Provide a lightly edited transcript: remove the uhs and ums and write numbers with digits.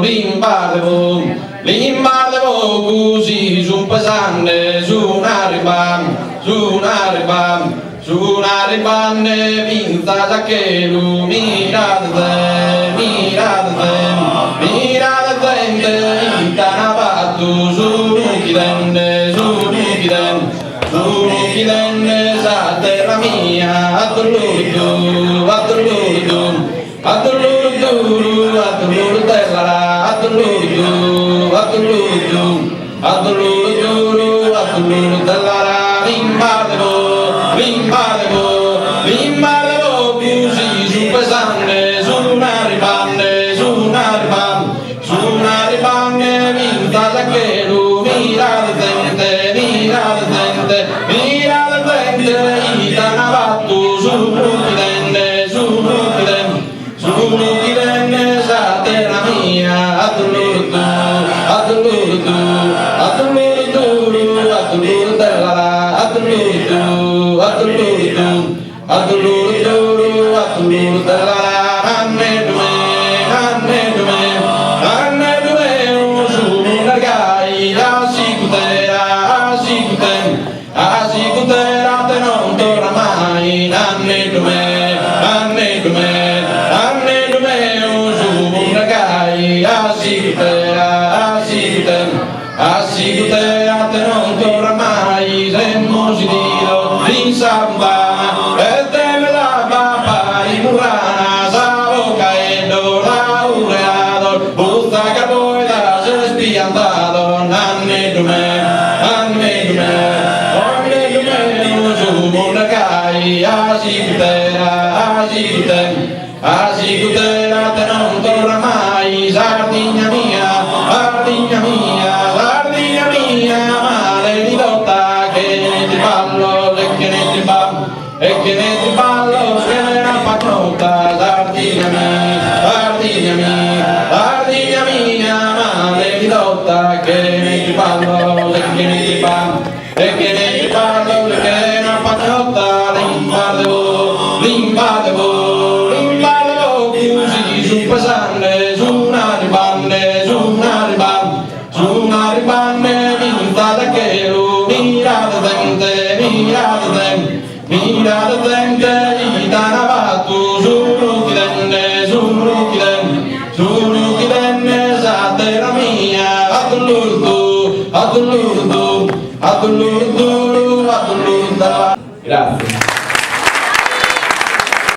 limbardevo, limbardevo così su un pesante, su una ribanne, vinta già che lui mirate te, intanavatto su nuchidenne, sa terra mia, a dolludu, limbardevo così su pesante, su una ribanne, vinta da che lui mirate tente, itanavatto su nuchidenne, sa terra mia, a Sì,